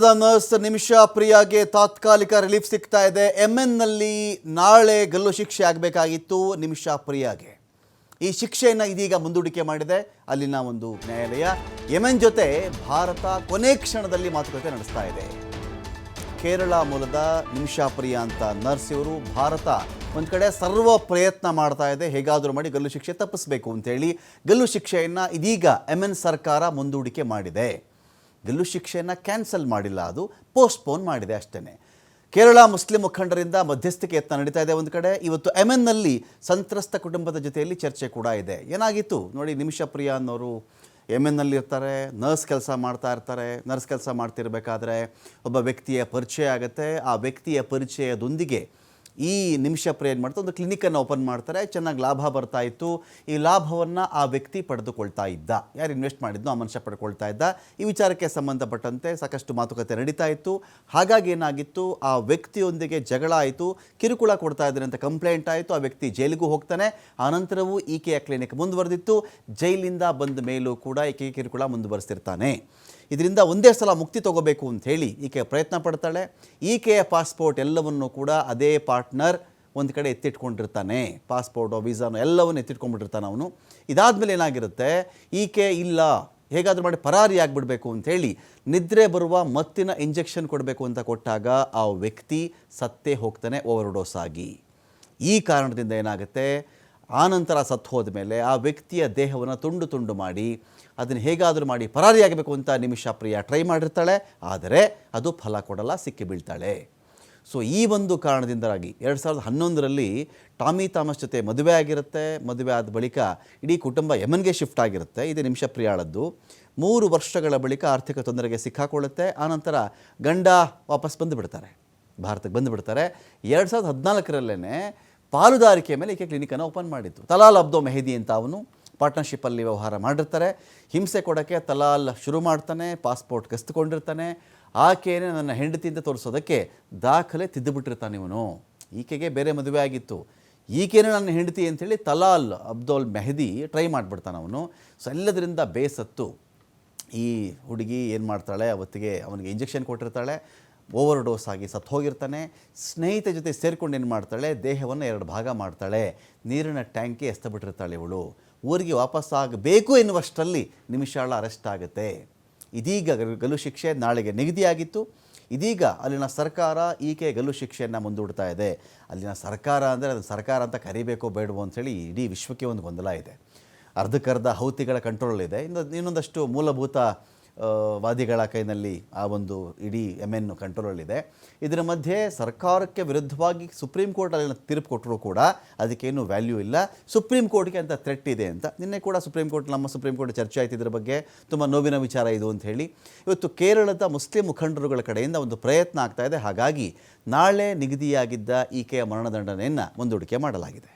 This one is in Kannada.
ನರ್ಸ್ ನಿಮಿಷಾ ಪ್ರಿಯಾಗೆ ತಾತ್ಕಾಲಿಕ ರಿಲೀಫ್ ಸಿಗ್ತಾ ಇದೆ. ಎಂಎನ್ನಲ್ಲಿ ನಾಳೆ ಗಲ್ಲು ಶಿಕ್ಷೆ ಆಗಬೇಕಾಗಿತ್ತು ನಿಮಿಷಾ ಪ್ರಿಯಾಗೆ. ಈ ಶಿಕ್ಷೆಯನ್ನು ಇದೀಗ ಮುಂದೂಡಿಕೆ ಮಾಡಿದೆ ಅಲ್ಲಿನ ಒಂದು ನ್ಯಾಯಾಲಯ. ಯೆಮೆನ್ ಜೊತೆ ಭಾರತ ಕೊನೆ ಕ್ಷಣದಲ್ಲಿ ಮಾತುಕತೆ ನಡೆಸ್ತಾ ಇದೆ. ಕೇರಳ ಮೂಲದ ನಿಮಿಷಾ ಪ್ರಿಯಾ ಅಂತ ನರ್ಸ್ ಇವರು. ಭಾರತ ಒಂದು ಕಡೆ ಸರ್ವ ಪ್ರಯತ್ನ ಮಾಡ್ತಾ ಇದೆ, ಹೇಗಾದರೂ ಮಾಡಿ ಗಲ್ಲು ಶಿಕ್ಷೆ ತಪ್ಪಿಸಬೇಕು ಅಂತೇಳಿ. ಗಲ್ಲು ಶಿಕ್ಷೆಯನ್ನು ಇದೀಗ ಯೆಮೆನ್ ಸರ್ಕಾರ ಮುಂದೂಡಿಕೆ ಮಾಡಿದೆ. ಗಲ್ಲು ಶಿಕ್ಷೆಯನ್ನು ಕ್ಯಾನ್ಸಲ್ ಮಾಡಿಲ್ಲ, ಅದು ಪೋಸ್ಟ್ಪೋನ್ ಮಾಡಿದೆ ಅಷ್ಟೇ. ಕೇರಳ ಮುಸ್ಲಿಂ ಮುಖಂಡರಿಂದ ಮಧ್ಯಸ್ಥಿಕೆ ಯತ್ನ ನಡೀತಾ ಇದೆ ಒಂದು ಕಡೆ. ಇವತ್ತು ಯೆಮೆನ್ನಲ್ಲಿ ಸಂತ್ರಸ್ತ ಕುಟುಂಬದ ಜೊತೆಯಲ್ಲಿ ಚರ್ಚೆ ಕೂಡ ಇದೆ. ಏನಾಗಿತ್ತು ನೋಡಿ, ನಿಮಿಷಾ ಪ್ರಿಯಾ ಅನ್ನೋರು ಯೆಮೆನ್ನಲ್ಲಿ ಇರ್ತಾರೆ, ನರ್ಸ್ ಕೆಲಸ ಮಾಡ್ತಾ ಇರ್ತಾರೆ. ನರ್ಸ್ ಕೆಲಸ ಮಾಡ್ತಿರ್ಬೇಕಾದ್ರೆ ಒಬ್ಬ ವ್ಯಕ್ತಿಯ ಪರಿಚಯ ಆಗುತ್ತೆ. ಆ ವ್ಯಕ್ತಿಯ ಪರಿಚಯದೊಂದಿಗೆ ಈ ನಿಮಿಷಾ ಪ್ರಿಯಾ ಏನು ಮಾಡ್ತಾರೆ, ಒಂದು ಕ್ಲಿನಿಕನ್ನು ಓಪನ್ ಮಾಡ್ತಾರೆ. ಚೆನ್ನಾಗಿ ಲಾಭ ಬರ್ತಾ ಇತ್ತು. ಈ ಲಾಭವನ್ನು ಆ ವ್ಯಕ್ತಿ ಪಡೆದುಕೊಳ್ತಾ ಇದ್ದ, ಯಾರು ಇನ್ವೆಸ್ಟ್ ಮಾಡಿದ್ನೋ ಆ ಮನುಷ್ಯ ಪಡ್ಕೊಳ್ತಾ ಇದ್ದ. ಈ ವಿಚಾರಕ್ಕೆ ಸಂಬಂಧಪಟ್ಟಂತೆ ಸಾಕಷ್ಟು ಮಾತುಕತೆ ನಡೀತಾ ಇತ್ತು. ಹಾಗಾಗಿ ಏನಾಗಿತ್ತು, ಆ ವ್ಯಕ್ತಿಯೊಂದಿಗೆ ಜಗಳ ಆಯಿತು, ಕಿರುಕುಳ ಕೊಡ್ತಾ ಇದ್ದಾರೆ ಅಂತ ಕಂಪ್ಲೇಂಟ್ ಆಯಿತು. ಆ ವ್ಯಕ್ತಿ ಜೈಲಿಗೂ ಹೋಗ್ತಾನೆ. ಆನಂತರವೂ ಈಕೆಯ ಕ್ಲಿನಿಕ್ ಮುಂದುವರೆದಿತ್ತು. ಜೈಲಿಂದ ಬಂದ ಮೇಲೂ ಕೂಡ ಈಕೆಗೆ ಕಿರುಕುಳ ಮುಂದುವರೆಸ್ತಿರ್ತಾನೆ. ಇದರಿಂದ ಒಂದೇ ಸಲ ಮುಕ್ತಿ ತಗೋಬೇಕು ಅಂತ ಹೇಳಿ ಈಕೆ ಪ್ರಯತ್ನ ಪಡ್ತಾಳೆ. ಈಕೆಯ ಪಾಸ್ಪೋರ್ಟ್ ಎಲ್ಲವನ್ನು ಕೂಡ ಅದೇ ಪಾರ್ಟ್ನರ್ ಒಂದು ಕಡೆ ಎತ್ತಿಟ್ಕೊಂಡಿರ್ತಾನೆ. ಪಾಸ್ಪೋರ್ಟು, ವೀಸಾನು ಎಲ್ಲವನ್ನು ಎತ್ತಿಟ್ಕೊಂಡ್ಬಿಟ್ಟಿರ್ತಾನೆ ಅವನು. ಇದಾದಮೇಲೆ ಏನಾಗಿರುತ್ತೆ, ಈಕೆ ಇಲ್ಲ, ಹೇಗಾದರೂ ಮಾಡಿ ಪರಾರಿ ಆಗಿಬಿಡಬೇಕು ಅಂಥೇಳಿ ನಿದ್ರೆ ಬರುವ ಮತ್ತಿನ ಇಂಜೆಕ್ಷನ್ ಕೊಡಬೇಕು ಅಂತ ಕೊಟ್ಟಾಗ ಆ ವ್ಯಕ್ತಿ ಸತ್ತೇ ಹೋಗ್ತಾನೆ, ಓವರ್ ಡೋಸ್ ಆಗಿ. ಈ ಕಾರಣದಿಂದ ಏನಾಗುತ್ತೆ, ಆನಂತರ ಸತ್ತು ಹೋದ ಮೇಲೆ ಆ ವ್ಯಕ್ತಿಯ ದೇಹವನ್ನು ತುಂಡು ತುಂಡು ಮಾಡಿ ಅದನ್ನು ಹೇಗಾದರೂ ಮಾಡಿ ಪರಾರಿಯಾಗಬೇಕು ಅಂತ ನಿಮಿಷಾ ಪ್ರಿಯಾ ಟ್ರೈ ಮಾಡಿರ್ತಾಳೆ. ಆದರೆ ಅದು ಫಲ ಕೊಡಲ್ಲ, ಸಿಕ್ಕಿ ಬೀಳ್ತಾಳೆ. ಸೊ ಈ ಒಂದು ಕಾರಣದಿಂದಾಗಿ 2011ರಲ್ಲಿ ಟಾಮಿ ಥಾಮಸ್ ಜೊತೆ ಮದುವೆ ಆಗಿರುತ್ತೆ. ಮದುವೆ ಆದ ಬಳಿಕ ಇಡೀ ಕುಟುಂಬ ಯೆಮೆನ್ಗೆ ಶಿಫ್ಟ್ ಆಗಿರುತ್ತೆ. ಇದು ನಿಮಿಷಾ ಪ್ರಿಯಾಳದ್ದು. 3 ವರ್ಷಗಳ ಬಳಿಕ ಆರ್ಥಿಕ ತೊಂದರೆಗೆ ಸಿಕ್ಕಾಕೊಳ್ಳುತ್ತೆ. ಆನಂತರ ಗಂಡ ವಾಪಸ್ ಬಂದುಬಿಡ್ತಾರೆ, ಭಾರತಕ್ಕೆ ಬಂದುಬಿಡ್ತಾರೆ. 2014ರಲ್ಲೇ ಪಾಲುದಾರಿಕೆ ಮೇಲೆ ಈಕೆ ಕ್ಲಿನಿಕನ್ನು ಓಪನ್ ಮಾಡಿತ್ತು. ತಲಾಲ್ ಅಬ್ದೋ ಮೆಹದಿ ಅಂತ ಅವನು ಪಾರ್ಟ್ನರ್ಶಿಪ್ಪಲ್ಲಿ ವ್ಯವಹಾರ ಮಾಡಿರ್ತಾರೆ. ಹಿಂಸೆ ಕೊಡೋಕ್ಕೆ ತಲಾಲ್ ಶುರು ಮಾಡ್ತಾನೆ. ಪಾಸ್ಪೋರ್ಟ್ ಕಸ್ದುಕೊಂಡಿರ್ತಾನೆ. ಆಕೆಯೇ ನನ್ನ ಹೆಂಡತಿ ಅಂತ ತೋರಿಸೋದಕ್ಕೆ ದಾಖಲೆ ತಿದ್ದುಬಿಟ್ಟಿರ್ತಾನೆ ಇವನು. ಈಕೆಗೆ ಬೇರೆ ಮದುವೆ ಆಗಿತ್ತು, ಈಕೆನೇ ನನ್ನ ಹೆಂಡತಿ ಅಂಥೇಳಿ ತಲಾಲ್ ಅಬ್ದೋಲ್ ಮೆಹದಿ ಟ್ರೈ ಮಾಡಿಬಿಡ್ತಾನೆ ಅವನು. ಸೊ ಎಲ್ಲದರಿಂದ ಬೇಸತ್ತು ಈ ಹುಡುಗಿ ಏನು ಮಾಡ್ತಾಳೆ, ಅವತ್ತಿಗೆ ಅವನಿಗೆ ಇಂಜೆಕ್ಷನ್ ಕೊಟ್ಟಿರ್ತಾಳೆ. ಓವರ್ ಡೋಸ್ ಆಗಿ ಸತ್ತು ಹೋಗಿರ್ತಾನೆ. ಸ್ನೇಹಿತ ಜೊತೆ ಸೇರಿಕೊಂಡು ಏನು ಮಾಡ್ತಾಳೆ, ದೇಹವನ್ನು 2 ಭಾಗ ಮಾಡ್ತಾಳೆ. ನೀರಿನ ಟ್ಯಾಂಕಿ ಎಸ್ತಬಿಟ್ಟಿರ್ತಾಳೆ ಇವಳು. ಊರಿಗೆ ವಾಪಸ್ಸಾಗಬೇಕು ಎನ್ನುವಷ್ಟರಲ್ಲಿ ನಿಮಿಷಾಳ ಅರೆಸ್ಟ್ ಆಗುತ್ತೆ. ಇದೀಗ ಗಲ್ಲು ಶಿಕ್ಷೆ ನಾಳೆಗೆ ನಿಗದಿಯಾಗಿತ್ತು. ಇದೀಗ ಅಲ್ಲಿನ ಸರ್ಕಾರ ಈಕೆ ಗಲ್ಲು ಶಿಕ್ಷೆಯನ್ನು ಮುಂದೂಡ್ತಾ ಇದೆ. ಅಲ್ಲಿನ ಸರ್ಕಾರ ಅಂದರೆ ಅದು ಸರ್ಕಾರ ಅಂತ ಕರಿಬೇಕೋ ಬೇಡವೋ ಅಂಥೇಳಿ ಇಡೀ ವಿಶ್ವಕ್ಕೆ ಒಂದು ಗೊಂದಲ ಇದೆ. ಅರ್ಧಕ್ಕರ್ಧ ಹೌತಿಗಳ ಕಂಟ್ರೋಲಲ್ಲಿದೆ. ಇನ್ನೊಂದಷ್ಟು ಮೂಲಭೂತ ವಾದಿಗಳ ಕೈನಲ್ಲಿ ಆ ಒಂದು ಇಡೀ ಯೆಮೆನ್ ಕಂಟ್ರೋಲಲ್ಲಿದೆ. ಇದರ ಮಧ್ಯೆ ಸರ್ಕಾರಕ್ಕೆ ವಿರುದ್ಧವಾಗಿ ಸುಪ್ರೀಂ ಕೋರ್ಟ್ ಅಲ್ಲಿನ ತೀರ್ಪು ಕೊಟ್ಟರೂ ಕೂಡ ಅದಕ್ಕೇನು ವ್ಯಾಲ್ಯೂ ಇಲ್ಲ. ಸುಪ್ರೀಂ ಕೋರ್ಟ್ಗೆ ಅಂತ ಥ್ರೆಟ್ ಇದೆ ಅಂತ ನಿನ್ನೆ ಕೂಡ ನಮ್ಮ ಸುಪ್ರೀಂ ಕೋರ್ಟ್ ಚರ್ಚೆ ಆಯ್ತು. ಇದರ ಬಗ್ಗೆ ತುಂಬ ನೋವಿನ ವಿಚಾರ ಇದು ಅಂತ ಹೇಳಿ ಇವತ್ತು ಕೇರಳದ ಮುಸ್ಲಿಂ ಮುಖಂಡರುಗಳ ಕಡೆಯಿಂದ ಒಂದು ಪ್ರಯತ್ನ ಆಗ್ತಾ ಇದೆ. ಹಾಗಾಗಿ ನಾಳೆ ನಿಗದಿಯಾಗಿದ್ದ ಈಕೆಯ ಮರಣದಂಡನೆಯನ್ನು ಮುಂದೂಡಿಕೆ ಮಾಡಲಾಗಿದೆ.